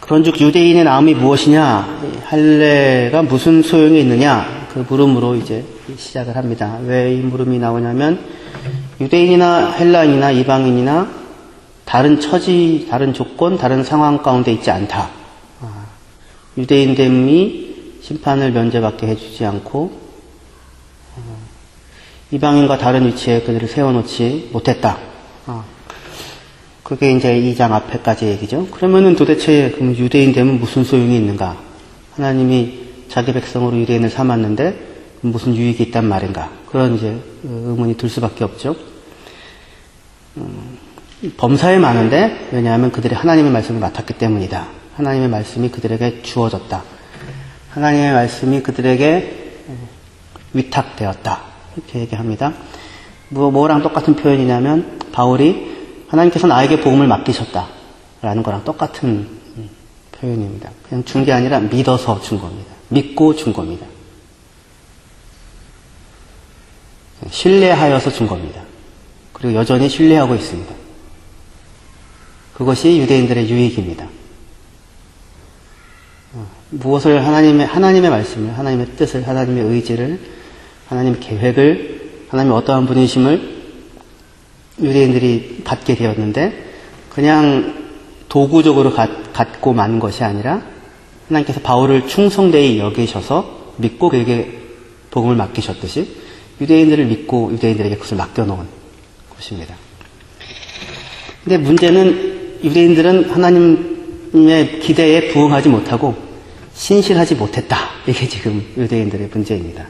그런즉 유대인의 나음이 무엇이냐? 할례가 무슨 소용이 있느냐? 그 물음으로 이제 시작을 합니다. 왜 이 물음이 나오냐면 유대인이나 헬라인이나 이방인이나 다른 처지, 다른 조건, 다른 상황 가운데 있지 않다. 유대인됨이 심판을 면제받게 해주지 않고 이방인과 다른 위치에 그들을 세워놓지 못했다. 그게 이제 2장 앞에까지 얘기죠. 그러면은 도대체 그럼 유대인됨은 무슨 소용이 있는가? 하나님이 자기 백성으로 유대인을 삼았는데 무슨 유익이 있단 말인가? 그런 이제 의문이 들 수밖에 없죠. 범사에 많은데 왜냐하면 그들이 하나님의 말씀을 맡았기 때문이다. 하나님의 말씀이 그들에게 주어졌다. 하나님의 말씀이 그들에게 위탁되었다. 이렇게 얘기합니다. 뭐랑 똑같은 표현이냐면 바울이 하나님께서 나에게 복음을 맡기셨다 라는 거랑 똑같은 표현입니다. 그냥 준 게 아니라 믿어서 준 겁니다. 믿고 준 겁니다. 신뢰하여서 준 겁니다. 그리고 여전히 신뢰하고 있습니다. 그것이 유대인들의 유익입니다. 무엇을 하나님의 말씀을, 하나님의 뜻을, 하나님의 의지를, 하나님의 계획을, 하나님의 어떠한 분이심을 유대인들이 받게 되었는데 그냥 도구적으로 갖고 만 것이 아니라 하나님께서 바울을 충성되이 여기셔서 믿고 그에게 복음을 맡기셨듯이 유대인들을 믿고 유대인들에게 그것을 맡겨놓은 것입니다. 근데 문제는 유대인들은 하나님의 기대에 부응하지 못하고 신실하지 못했다. 이게 지금 유대인들의 문제입니다.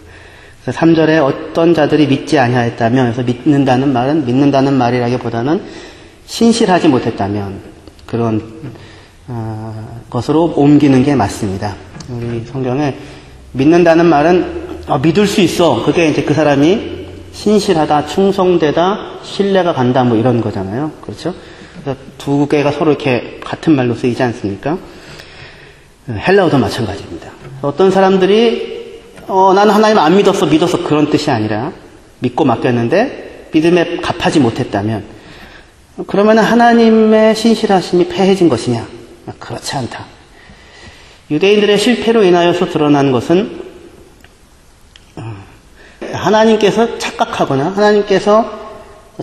그래서 3절에 어떤 자들이 믿지 아니하였다면, 그래서 믿는다는 말이라기보다는 신실하지 못했다면 그런 것으로 옮기는 게 맞습니다. 우리 성경에 믿는다는 말은 믿을 수 있어. 그게 이제 그 사람이 신실하다, 충성되다, 신뢰가 간다 뭐 이런 거잖아요. 그렇죠? 그래서 두 개가 서로 이렇게 같은 말로 쓰이지 않습니까? 헬라어도 마찬가지입니다. 어떤 사람들이 나는 하나님 안 믿었어 그런 뜻이 아니라 믿고 맡겼는데 믿음에 갚하지 못했다면 그러면 하나님의 신실하심이 패해진 것이냐? 그렇지 않다. 유대인들의 실패로 인하여서 드러난 것은 하나님께서 착각하거나 하나님께서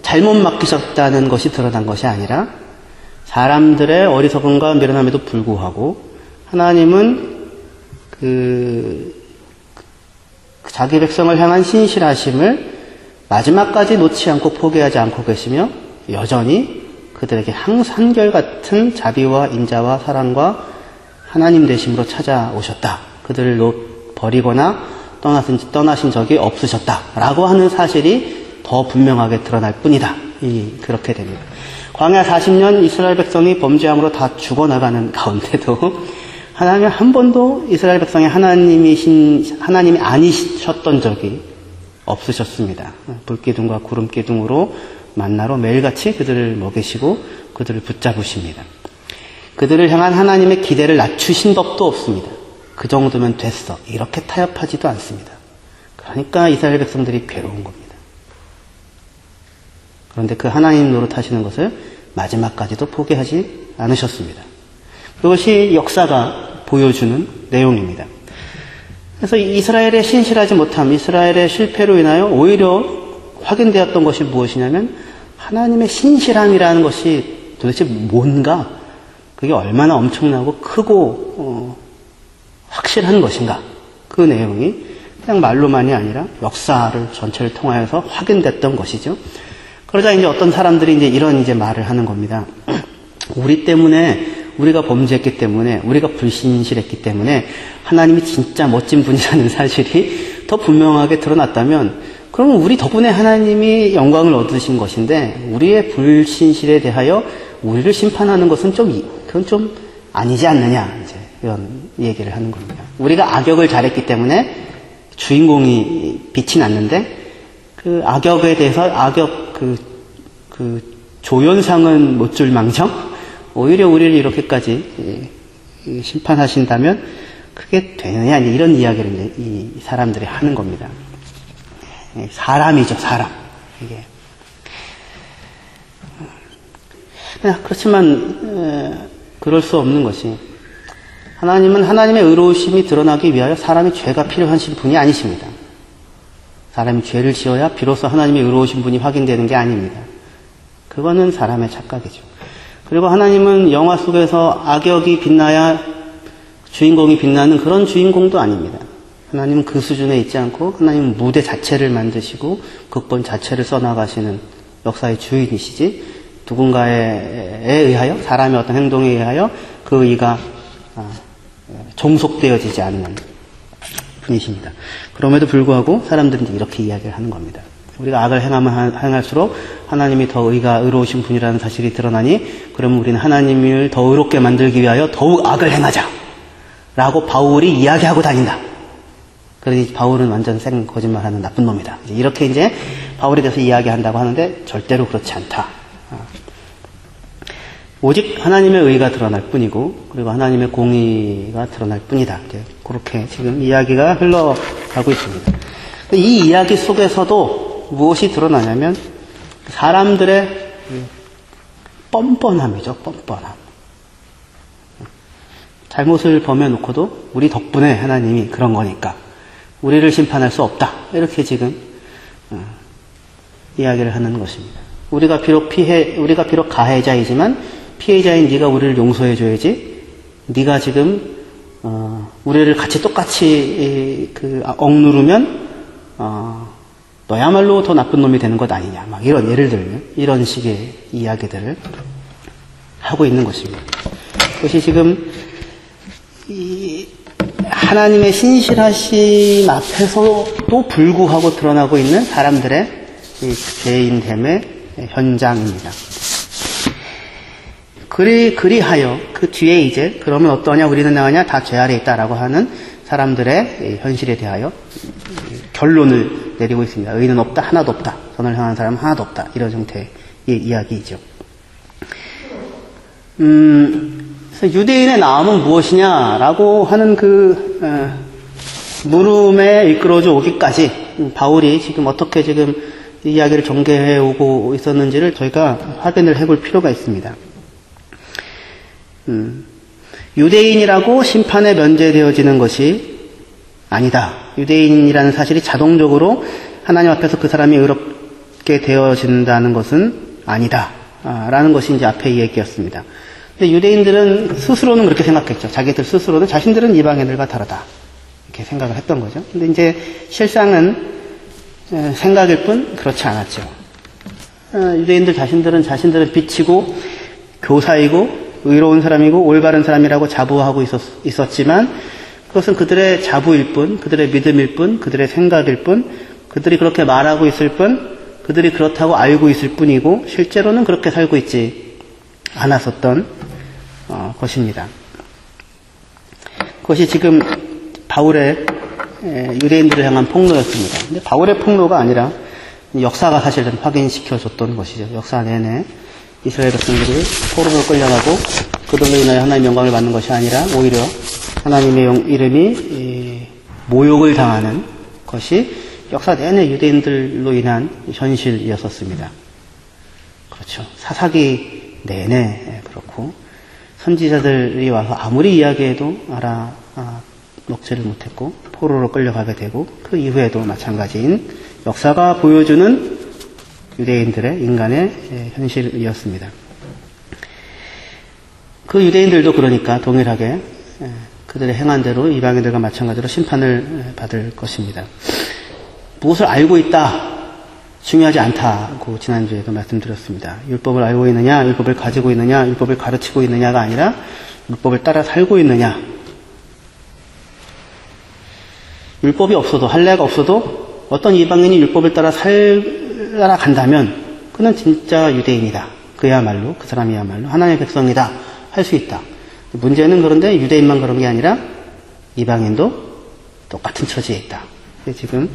잘못 맡기셨다는 것이 드러난 것이 아니라 사람들의 어리석음과 미련함에도 불구하고 하나님은 자기 백성을 향한 신실하심을 마지막까지 놓지 않고 포기하지 않고 계시며 여전히 그들에게 한결같은 자비와 인자와 사랑과 하나님 되심으로 찾아오셨다. 그들을 버리거나 떠나신 적이 없으셨다라고 하는 사실이 더 분명하게 드러날 뿐이다. 그렇게 됩니다. 광야 40년 이스라엘 백성이 범죄함으로 다 죽어나가는 가운데도 하나님은 한 번도 이스라엘 백성의 하나님이 아니셨던 적이 없으셨습니다. 불기둥과 구름기둥으로 만나러 매일같이 그들을 먹이시고 그들을 붙잡으십니다. 그들을 향한 하나님의 기대를 낮추신 법도 없습니다. 그 정도면 됐어. 이렇게 타협하지도 않습니다. 그러니까 이스라엘 백성들이 괴로운 겁니다. 그런데 그 하나님 노릇하시는 것을 마지막까지도 포기하지 않으셨습니다. 그것이 역사가 보여주는 내용입니다. 그래서 이스라엘의 신실하지 못함, 이스라엘의 실패로 인하여 오히려 확인되었던 것이 무엇이냐면 하나님의 신실함이라는 것이 도대체 뭔가, 그게 얼마나 엄청나고 크고 확실한 것인가. 그 내용이 그냥 말로만이 아니라 역사를 전체를 통하여서 확인됐던 것이죠. 그러자 이제 어떤 사람들이 이제 이런 말을 하는 겁니다. 우리가 범죄했기 때문에, 우리가 불신실했기 때문에 하나님이 진짜 멋진 분이라는 사실이 더 분명하게 드러났다면 그러면 우리 덕분에 하나님이 영광을 얻으신 것인데 우리의 불신실에 대하여 우리를 심판하는 것은 그건 좀 아니지 않느냐, 이제 이런 얘기를 하는 겁니다. 우리가 악역을 잘했기 때문에 주인공이 빛이 났는데 그 악역에 대해서 그 조연상은 못 줄 망정 오히려 우리를 이렇게까지 심판하신다면 그게 되느냐, 이런 이야기를 이제 이 사람들이 하는 겁니다. 사람이죠, 사람. 이게. 그렇지만 그럴 수 없는 것이 하나님은 하나님의 의로우심이 드러나기 위하여 사람이 죄가 필요하신 분이 아니십니다. 사람이 죄를 지어야 비로소 하나님의 의로우신 분이 확인되는 게 아닙니다. 그거는 사람의 착각이죠. 그리고 하나님은 영화 속에서 악역이 빛나야 주인공이 빛나는 그런 주인공도 아닙니다. 하나님은 그 수준에 있지 않고 하나님은 무대 자체를 만드시고 극본 자체를 써나가시는 역사의 주인이시지 누군가에 의하여 사람의 어떤 행동에 의하여 그 의가 종속되어지지 않는 분이십니다. 그럼에도 불구하고 사람들은 이렇게 이야기를 하는 겁니다. 우리가 악을 행하면 행할수록 하나님이 더 의로우신 분이라는 사실이 드러나니 그러면 우리는 하나님을 더 의롭게 만들기 위하여 더욱 악을 행하자 라고 바울이 이야기하고 다닌다. 그러니 바울은 완전 생 거짓말하는 나쁜 놈이다. 이렇게 이제 바울에 대해서 이야기한다고 하는데 절대로 그렇지 않다. 오직 하나님의 의가 드러날 뿐이고 그리고 하나님의 공의가 드러날 뿐이다. 이제 그렇게 지금 이야기가 흘러가고 있습니다. 이 이야기 속에서도 무엇이 드러나냐면 사람들의 뻔뻔함이죠. 뻔뻔함. 잘못을 범해놓고도 우리 덕분에 하나님이 그런 거니까 우리를 심판할 수 없다. 이렇게 지금 이야기를 하는 것입니다. 우리가 비록 가해자이지만 피해자인 네가 우리를 용서해줘야지. 네가 지금 우리를 같이 똑같이 억누르면 너야말로 더 나쁜 놈이 되는 것 아니냐. 막 이런 예를 들면 이런 식의 이야기들을 하고 있는 것입니다. 그것이 지금 하나님의 신실하심 앞에서도 불구하고 드러나고 있는 사람들의 죄인됨의 현장입니다. 그리하여 그 뒤에 이제 그러면 어떠냐 우리는 나가냐 다 죄 아래 있다라고 하는 사람들의 현실에 대하여 결론을 내리고 있습니다. 의는 없다 하나도 없다. 선을 향한 사람은 하나도 없다. 이런 형태의 이야기이죠. 그래서 유대인의 나음은 무엇이냐라고 하는 물음에 이끌어져 오기까지 바울이 지금 어떻게 지금 이 이야기를 전개해 오고 있었는지를 저희가 확인을 해볼 필요가 있습니다. 유대인이라고 심판에 면제되어지는 것이 아니다. 유대인이라는 사실이 자동적으로 하나님 앞에서 그 사람이 의롭게 되어진다는 것은 아니다. 라는 것이 이제 앞의 얘기였습니다. 근데 유대인들은 스스로는 그렇게 생각했죠. 자기들 스스로는 자신들은 이방인들과 다르다. 이렇게 생각을 했던 거죠. 근데 이제 실상은 생각일 뿐 그렇지 않았죠. 유대인들 자신들은 자신들은 빛이고 교사이고 의로운 사람이고 올바른 사람이라고 자부하고 있었지만 그것은 그들의 자부일 뿐, 그들의 믿음일 뿐, 그들의 생각일 뿐, 그들이 그렇게 말하고 있을 뿐, 그들이 그렇다고 알고 있을 뿐이고 실제로는 그렇게 살고 있지 않았었던 것입니다. 그것이 지금 바울의 유대인들을 향한 폭로였습니다. 근데 바울의 폭로가 아니라 역사가 사실은 확인시켜줬던 것이죠. 역사 내내 이스라엘 백성들이 포로로 끌려가고 그들로 인하여 하나님의 영광을 받는 것이 아니라 오히려 하나님의 이름이 모욕을 당하는 것이 역사 내내 유대인들로 인한 현실이었었습니다. 그렇죠. 사사기 내내 그렇고 선지자들이 와서 아무리 이야기해도 먹지를 못했고 포로로 끌려가게 되고 그 이후에도 마찬가지인 역사가 보여주는 유대인들의 인간의 현실이었습니다. 그 유대인들도 그러니까 동일하게 그들의 행한 대로 이방인들과 마찬가지로 심판을 받을 것입니다. 무엇을 알고 있다 중요하지 않다고 지난주에도 말씀드렸습니다. 율법을 알고 있느냐, 율법을 가지고 있느냐, 율법을 가르치고 있느냐가 아니라 율법을 따라 살고 있느냐. 율법이 없어도 할례가 없어도 어떤 이방인이 율법을 따라 살아간다면 그는 진짜 유대인이다. 그야말로 그 사람이야말로 하나님의 백성이다 할 수 있다. 문제는 그런데 유대인만 그런 게 아니라 이방인도 똑같은 처지에 있다. 지금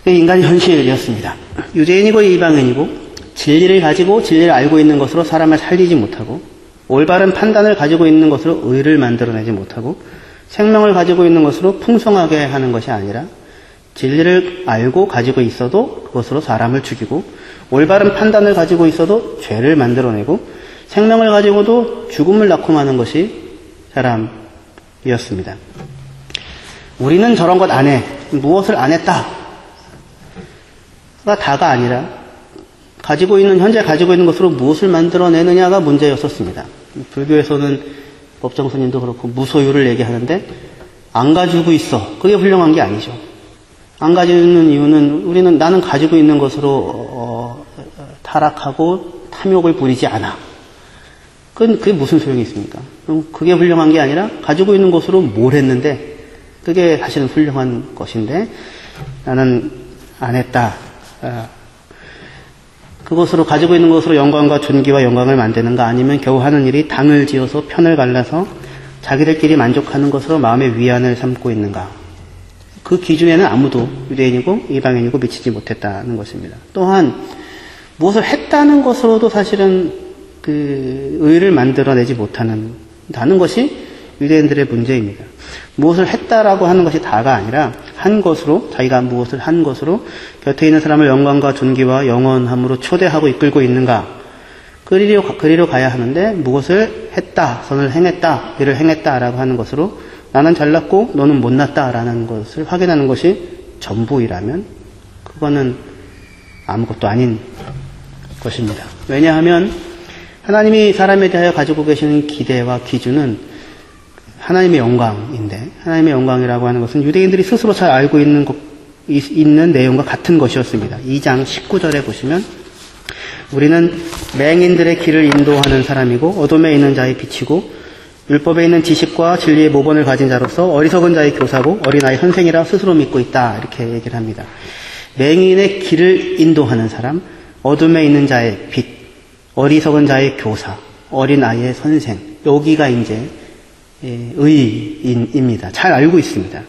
인간의 현실이었습니다. 유대인이고 이방인이고 진리를 가지고 진리를 알고 있는 것으로 사람을 살리지 못하고 올바른 판단을 가지고 있는 것으로 의를 만들어내지 못하고 생명을 가지고 있는 것으로 풍성하게 하는 것이 아니라 진리를 알고 가지고 있어도 그것으로 사람을 죽이고 올바른 판단을 가지고 있어도 죄를 만들어내고 생명을 가지고도 죽음을 낳고 마는 것이 사람이었습니다. 우리는 저런 것 안 해. 무엇을 안 했다. 가 다가 아니라 현재 가지고 있는 것으로 무엇을 만들어내느냐가 문제였었습니다. 불교에서는 법정스님도 그렇고 무소유를 얘기하는데 안 가지고 있어. 그게 훌륭한 게 아니죠. 안 가지고 있는 이유는 나는 가지고 있는 것으로 타락하고 탐욕을 부리지 않아. 그게 무슨 소용이 있습니까? 그럼 그게 훌륭한 게 아니라 가지고 있는 것으로 뭘 했는데 그게 사실은 훌륭한 것인데 나는 안 했다. 그것으로 가지고 있는 것으로 영광과 존귀와 영광을 만드는가 아니면 겨우 하는 일이 당을 지어서 편을 갈라서 자기들끼리 만족하는 것으로 마음의 위안을 삼고 있는가. 그 기준에는 아무도 유대인이고 이방인이고 미치지 못했다는 것입니다. 또한 무엇을 했다는 것으로도 사실은 그 의를 만들어내지 못하는 것이 유대인들의 문제입니다. 무엇을 했다라고 하는 것이 다가 아니라 한 것으로 자기가 무엇을 한 것으로 곁에 있는 사람을 영광과 존귀와 영원함으로 초대하고 이끌고 있는가. 그리로 가야 하는데 무엇을 했다, 선을 행했다, 일을 행했다라고 하는 것으로 나는 잘났고 너는 못났다라는 것을 확인하는 것이 전부이라면 그거는 아무것도 아닌 것입니다. 왜냐하면 하나님이 사람에 대하여 가지고 계시는 기대와 기준은 하나님의 영광인데 하나님의 영광이라고 하는 것은 유대인들이 스스로 잘 알고 있는 내용과 같은 것이었습니다. 2장 19절에 보시면 우리는 맹인들의 길을 인도하는 사람이고 어둠에 있는 자의 빛이고 율법에 있는 지식과 진리의 모본을 가진 자로서 어리석은 자의 교사고 어린아이 선생이라 스스로 믿고 있다. 이렇게 얘기를 합니다. 맹인의 길을 인도하는 사람, 어둠에 있는 자의 빛, 어리석은 자의 교사, 어린아이의 선생. 여기가 이제 의인입니다. 잘 알고 있습니다.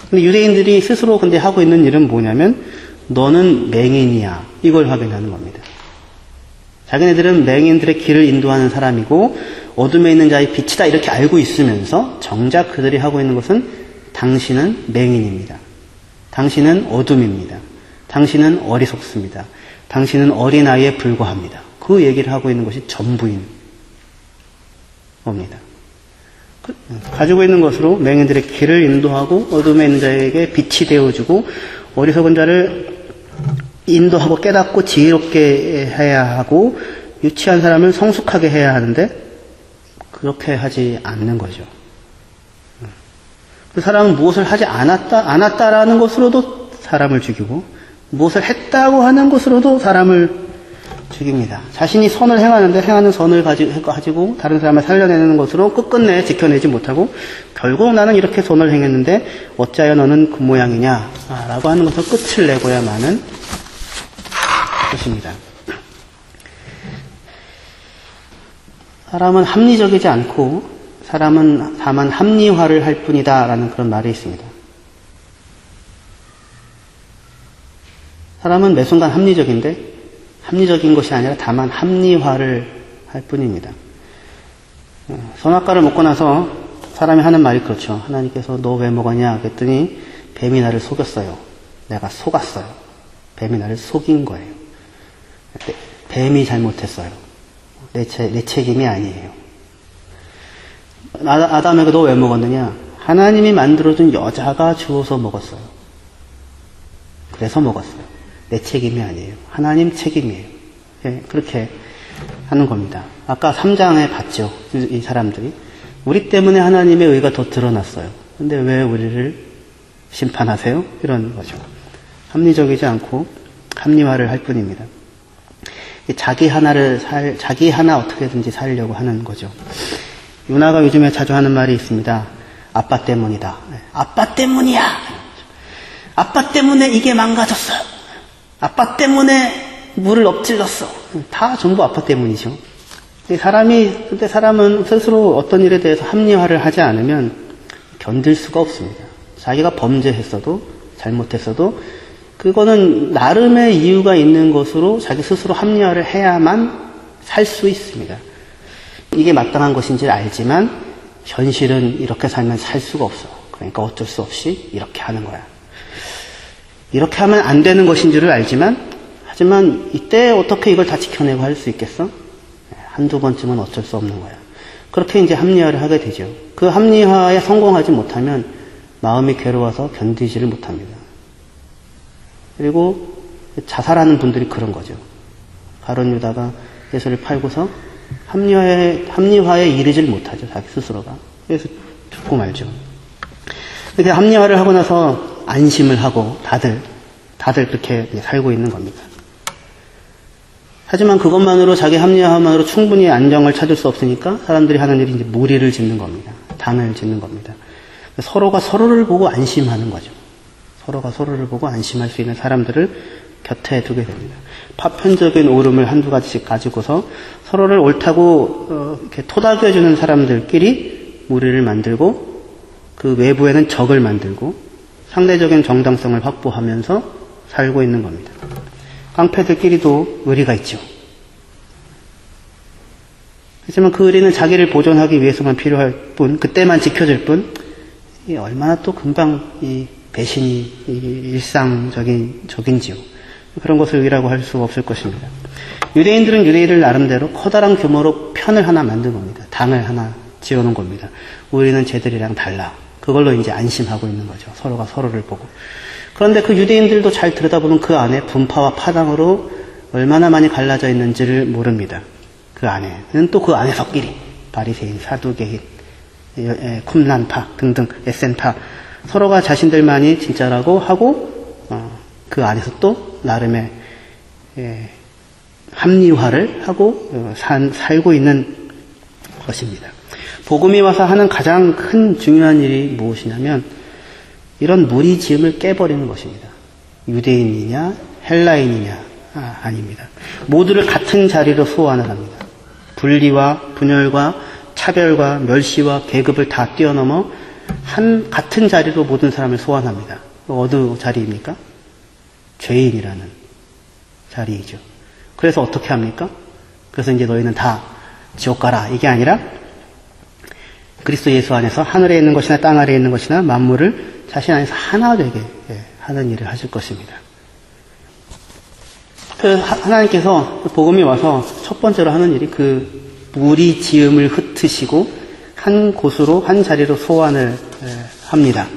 근데 유대인들이 스스로 근데 하고 있는 일은 뭐냐면 너는 맹인이야. 이걸 확인하는 겁니다. 자기네들은 맹인들의 길을 인도하는 사람이고 어둠에 있는 자의 빛이다 이렇게 알고 있으면서 정작 그들이 하고 있는 것은 당신은 맹인입니다. 당신은 어둠입니다. 당신은 어리석습니다. 당신은 어린아이에 불과합니다. 그 얘기를 하고 있는 것이 전부인 겁니다. 가지고 있는 것으로 맹인들의 길을 인도하고 어둠에 있는 자에게 빛이 되어주고 어리석은 자를 인도하고 깨닫고 지혜롭게 해야 하고 유치한 사람을 성숙하게 해야 하는데 그렇게 하지 않는 거죠. 그 사람은 무엇을 하지 않았다라는 것으로도 사람을 죽이고 무엇을 했다고 하는 것으로도 사람을 죽입니다. 자신이 선을 행하는 선을 가지고 다른 사람을 살려내는 것으로 끝끝내 지켜내지 못하고 결국 나는 이렇게 선을 행했는데 어찌하여 너는 그 모양이냐 라고 하는 것을 끝을 내고야만은 것입니다. 사람은 합리적이지 않고 사람은 다만 합리화를 할 뿐이다 라는 그런 말이 있습니다. 사람은 매 순간 합리적인데 합리적인 것이 아니라 다만 합리화를 할 뿐입니다. 선악과를 먹고 나서 사람이 하는 말이 그렇죠. 하나님께서 너 왜 먹었냐 그랬더니 뱀이 나를 속였어요. 내가 속았어요. 뱀이 나를 속인 거예요. 뱀이 잘못했어요. 내 책임이 아니에요. 아담에게 너 왜 먹었느냐? 하나님이 만들어준 여자가 주어서 먹었어요. 그래서 먹었어요. 내 책임이 아니에요. 하나님 책임이에요. 네, 그렇게 하는 겁니다. 아까 3장에 봤죠. 이 사람들이. 우리 때문에 하나님의 의가 더 드러났어요. 근데 왜 우리를 심판하세요? 이런 거죠. 합리적이지 않고 합리화를 할 뿐입니다. 자기 하나 어떻게든지 살려고 하는 거죠. 유나가 요즘에 자주 하는 말이 있습니다. 아빠 때문이다. 아빠 때문이야. 아빠 때문에 이게 망가졌어요. 아빠 때문에 물을 엎질렀어. 다 전부 아빠 때문이죠. 근데 사람은 스스로 어떤 일에 대해서 합리화를 하지 않으면 견딜 수가 없습니다. 자기가 범죄했어도 잘못했어도 그거는 나름의 이유가 있는 것으로 자기 스스로 합리화를 해야만 살 수 있습니다. 이게 마땅한 것인지를 알지만 현실은 이렇게 살면 살 수가 없어. 그러니까 어쩔 수 없이 이렇게 하는 거야. 이렇게 하면 안 되는 것인 줄을 알지만 하지만 이때 어떻게 이걸 다 지켜내고 할 수 있겠어? 한두 번쯤은 어쩔 수 없는 거야. 그렇게 이제 합리화를 하게 되죠. 그 합리화에 성공하지 못하면 마음이 괴로워서 견디지를 못합니다. 그리고 자살하는 분들이 그런 거죠. 가룟 유다가 예수를 팔고서 합리화에 이르질 못하죠. 자기 스스로가. 그래서 죽고 말죠. 이렇게 합리화를 하고 나서 안심을 하고 다들 그렇게 살고 있는 겁니다. 하지만 그것만으로 자기 합리화만으로 충분히 안정을 찾을 수 없으니까 사람들이 하는 일이 이제 무리를 짓는 겁니다. 당을 짓는 겁니다. 서로가 서로를 보고 안심하는 거죠. 서로가 서로를 보고 안심할 수 있는 사람들을 곁에 두게 됩니다. 파편적인 옳음을 한두 가지씩 가지고서 서로를 옳다고 이렇게 토닥여주는 사람들끼리 무리를 만들고 그 외부에는 적을 만들고 상대적인 정당성을 확보하면서 살고 있는 겁니다. 깡패들끼리도 의리가 있죠. 하지만 그 의리는 자기를 보존하기 위해서만 필요할 뿐, 그때만 지켜질 뿐, 얼마나 또 금방 이 배신이 일상적인지요. 그런 것을 의라고 할 수 없을 것입니다. 유대인들은 유대인들 나름대로 커다란 규모로 편을 하나 만든 겁니다. 당을 하나 지어놓은 겁니다. 우리는 쟤들이랑 달라. 그걸로 이제 안심하고 있는 거죠. 서로가 서로를 보고. 그런데 그 유대인들도 잘 들여다보면 그 안에 분파와 파당으로 얼마나 많이 갈라져 있는지를 모릅니다. 그 안에는 또 그 안에서끼리 바리새인, 사두개인, 쿰란파 등등 에센파 서로가 자신들만이 진짜라고 하고 그 안에서 또 나름의 합리화를 하고 살고 있는 것입니다. 복음이 와서 하는 가장 큰 중요한 일이 무엇이냐면 이런 무리지음을 깨버리는 것입니다. 유대인이냐 헬라인이냐 아닙니다. 모두를 같은 자리로 소환을 합니다. 분리와 분열과 차별과 멸시와 계급을 다 뛰어넘어 같은 자리로 모든 사람을 소환합니다. 어느 자리입니까? 죄인이라는 자리이죠. 그래서 어떻게 합니까? 그래서 이제 너희는 다 지옥 가라 이게 아니라 그리스도 예수 안에서 하늘에 있는 것이나 땅 아래에 있는 것이나 만물을 자신 안에서 하나 되게 하는 일을 하실 것입니다. 하나님께서 복음이 와서 첫 번째로 하는 일이 그 무리 지음을 흩으시고 한 곳으로 한 자리로 소환을 합니다.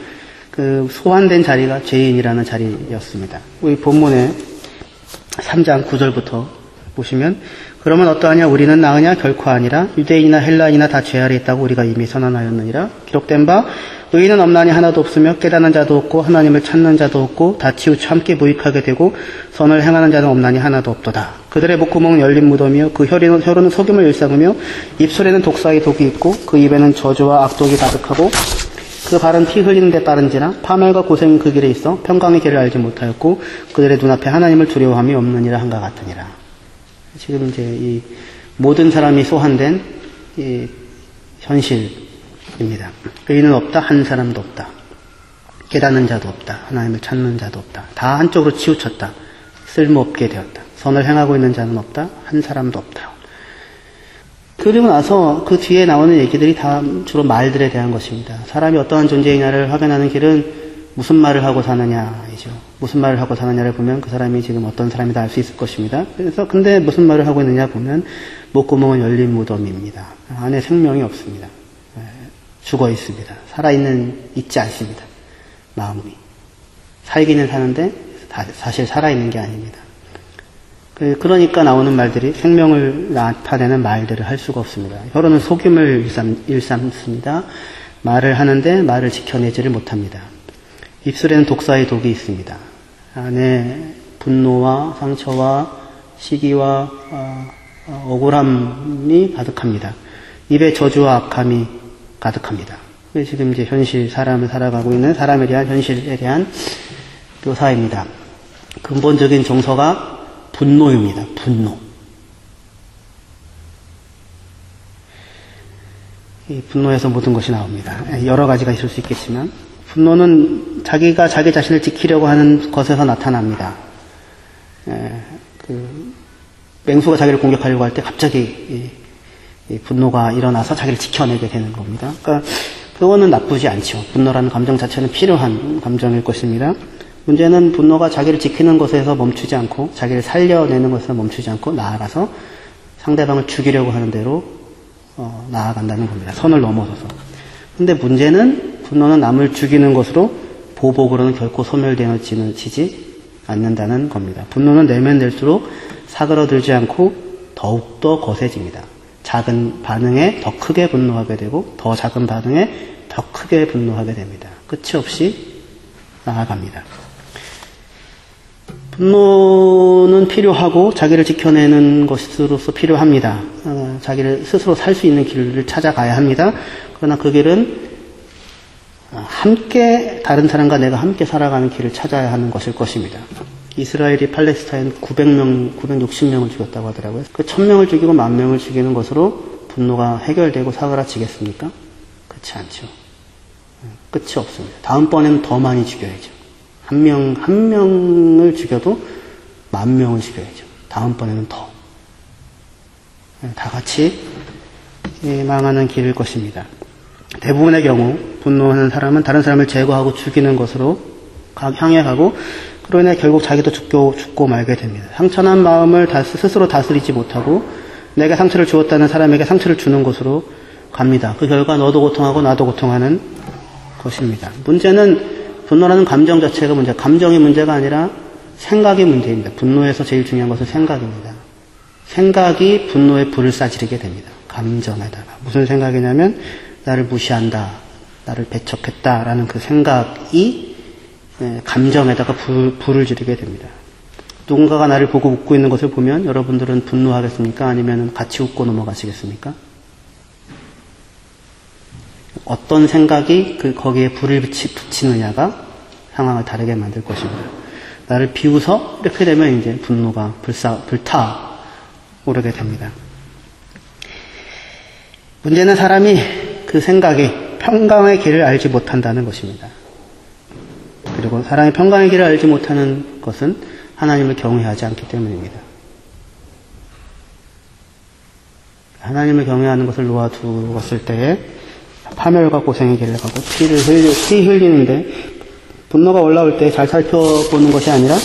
그 소환된 자리가 죄인이라는 자리였습니다. 우리 본문에 3장 9절부터 보시면 그러면 어떠하냐 우리는 나으냐 결코 아니라 유대인이나 헬라인이나 다 죄 아래 있다고 우리가 이미 선언하였느니라. 기록된 바 의인은 없나니 하나도 없으며 깨닫는 자도 없고 하나님을 찾는 자도 없고 다 치우쳐 함께 무익하게 되고 선을 행하는 자는 없나니 하나도 없도다. 그들의 목구멍은 열린 무덤이요 그 혀로는 속임을 일삼으며 입술에는 독사의 독이 있고 그 입에는 저주와 악독이 가득하고 그 발은 피 흘리는 데 빠른지나 파멸과 고생이 그 길에 있어 평강의 길을 알지 못하였고 그들의 눈앞에 하나님을 두려워함이 없느니라 한가 같으니라. 지금 이제 이 모든 사람이 소환된 이 현실입니다. 의인은 없다, 한 사람도 없다. 깨닫는 자도 없다, 하나님을 찾는 자도 없다. 다 한쪽으로 치우쳤다. 쓸모없게 되었다. 선을 행하고 있는 자는 없다, 한 사람도 없다. 그리고 나서 그 뒤에 나오는 얘기들이 다 주로 말들에 대한 것입니다. 사람이 어떠한 존재이냐를 확인하는 길은 무슨 말을 하고 사느냐이죠. 무슨 말을 하고 사느냐를 보면 그 사람이 지금 어떤 사람이다 알 수 있을 것입니다. 그래서 근데 무슨 말을 하고 있느냐 보면 목구멍은 열린 무덤입니다. 안에 생명이 없습니다. 죽어 있습니다. 있지 않습니다. 마음이. 살기는 사는데 사실 살아있는 게 아닙니다. 그러니까 나오는 말들이 생명을 나타내는 말들을 할 수가 없습니다. 혀로는 속임을 일삼습니다. 말을 하는데 말을 지켜내지를 못합니다. 입술에는 독사의 독이 있습니다. 안에 분노와 상처와 시기와 억울함이 가득합니다. 입에 저주와 악함이 가득합니다. 지금 이제 사람을 살아가고 있는 사람에 대한 현실에 대한 묘사입니다. 근본적인 정서가 분노입니다. 분노. 이 분노에서 모든 것이 나옵니다. 여러 가지가 있을 수 있겠지만 분노는 자기가 자기 자신을 지키려고 하는 것에서 나타납니다. 맹수가 자기를 공격하려고 할 때 갑자기 이 분노가 일어나서 자기를 지켜내게 되는 겁니다. 그러니까 그거는 나쁘지 않죠. 분노라는 감정 자체는 필요한 감정일 것입니다. 문제는 분노가 자기를 지키는 것에서 멈추지 않고 자기를 살려내는 것에서 멈추지 않고 나아가서 상대방을 죽이려고 하는 대로 나아간다는 겁니다. 선을 넘어서서. 근데 문제는 분노는 남을 죽이는 것으로 보복으로는 결코 소멸되어지지 않는다는 겁니다. 분노는 내면 될수록 사그러들지 않고 더욱더 거세집니다. 작은 반응에 더 크게 분노하게 되고 더 작은 반응에 더 크게 분노하게 됩니다. 끝이 없이 나아갑니다. 분노는 필요하고 자기를 지켜내는 것으로서 필요합니다. 자기를 스스로 살 수 있는 길을 찾아가야 합니다. 그러나 그 길은 함께 다른 사람과 내가 함께 살아가는 길을 찾아야 하는 것일 것입니다. 이스라엘이 팔레스타인 960명을 죽였다고 하더라고요. 그 1000명을 죽이고 10,000명을 죽이는 것으로 분노가 해결되고 사그라지겠습니까? 그렇지 않죠. 끝이 없습니다. 다음번에는 더 많이 죽여야죠. 한 명을 죽여도 10,000명을 죽여야죠. 다음번에는 더. 다 같이 망하는 길일 것입니다. 대부분의 경우 분노하는 사람은 다른 사람을 제거하고 죽이는 것으로 향해 가고 그로 인해 결국 자기도 죽고 말게 됩니다. 상처난 마음을 스스로 다스리지 못하고 내가 상처를 주었다는 사람에게 상처를 주는 것으로 갑니다. 그 결과 너도 고통하고 나도 고통하는 것입니다. 문제는 분노라는 감정 자체가 감정이 문제가 아니라 생각이 문제입니다. 분노에서 제일 중요한 것은 생각입니다. 생각이 분노에 불을 싸지르게 됩니다. 감정에다가. 무슨 생각이냐면 나를 무시한다, 나를 배척했다라는 그 생각이 감정에다가 불을 지르게 됩니다. 누군가가 나를 보고 웃고 있는 것을 보면 여러분들은 분노하겠습니까? 아니면 같이 웃고 넘어가시겠습니까? 어떤 생각이 거기에 불을 붙이느냐가 상황을 다르게 만들 것입니다. 나를 비웃어? 이렇게 되면 이제 분노가 불타오르게 됩니다. 문제는 사람이 그 생각이 평강의 길을 알지 못한다는 것입니다. 그리고 사람이 평강의 길을 알지 못하는 것은 하나님을 경외하지 않기 때문입니다. 하나님을 경외하는 것을 놓아두었을 때에 파멸과 고생의 길을 가고 피 흘리는데 분노가 올라올 때 잘 살펴보는 것이 아니라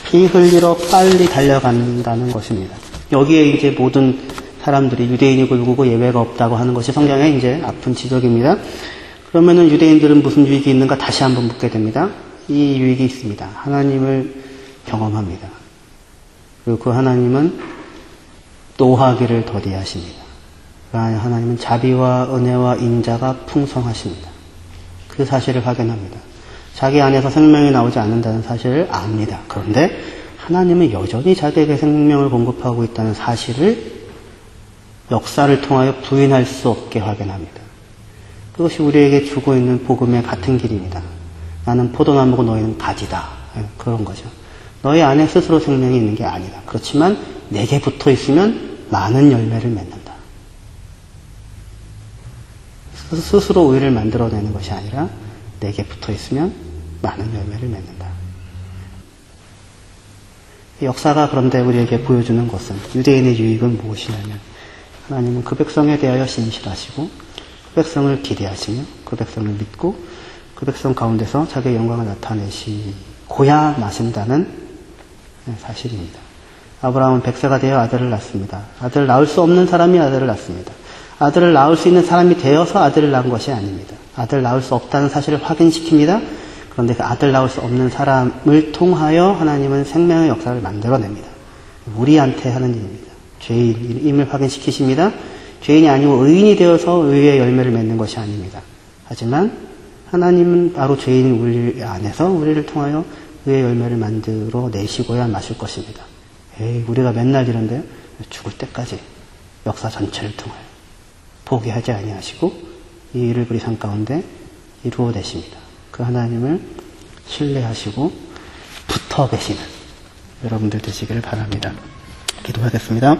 피 흘리러 빨리 달려간다는 것입니다. 여기에 이제 모든 사람들이 유대인이 굴구고 예외가 없다고 하는 것이 성경의 이제 아픈 지적입니다. 그러면은 유대인들은 무슨 유익이 있는가 다시 한번 묻게 됩니다. 이 유익이 있습니다. 하나님을 경험합니다. 그리고 그 하나님은 노하기를 더디하십니다. 그 하나님은 자비와 은혜와 인자가 풍성하십니다. 그 사실을 확인합니다. 자기 안에서 생명이 나오지 않는다는 사실을 압니다. 그런데 하나님은 여전히 자기에게 생명을 공급하고 있다는 사실을 역사를 통하여 부인할 수 없게 확인합니다. 그것이 우리에게 주고 있는 복음의 같은 길입니다. 나는 포도나무고 너희는 가지다. 그런 거죠. 너희 안에 스스로 생명이 있는 게 아니다. 그렇지만 내게 붙어 있으면 많은 열매를 맺는다. 스스로 우리를 만들어내는 것이 아니라 내게 붙어 있으면 많은 열매를 맺는다. 역사가 그런데 우리에게 보여주는 것은 유대인의 유익은 무엇이냐면 하나님은 그 백성에 대하여 신실하시고 그 백성을 기대하시며 그 백성을 믿고 그 백성 가운데서 자기의 영광을 나타내시고야 마신다는 사실입니다. 아브라함은 100세가 되어 아들을 낳습니다. 아들을 낳을 수 없는 사람이 아들을 낳습니다. 아들을 낳을 수 있는 사람이 되어서 아들을 낳은 것이 아닙니다. 아들을 낳을 수 없다는 사실을 확인시킵니다. 그런데 그 아들 낳을 수 없는 사람을 통하여 하나님은 생명의 역사를 만들어냅니다. 우리한테 하는 일입니다. 죄인임을 확인시키십니다. 죄인이 아니고 의인이 되어서 의의 열매를 맺는 것이 아닙니다. 하지만 하나님은 바로 죄인인 우리 안에서 우리를 통하여 의의 열매를 만들어 내시고야 마실 것입니다. 우리가 맨날 이런데요. 죽을 때까지 역사 전체를 통하여 포기하지 아니하시고 이 일을 우리 삶 가운데 이루어내십니다. 그 하나님을 신뢰하시고 붙어 계시는 여러분들 되시기를 바랍니다. 기도하겠습니다.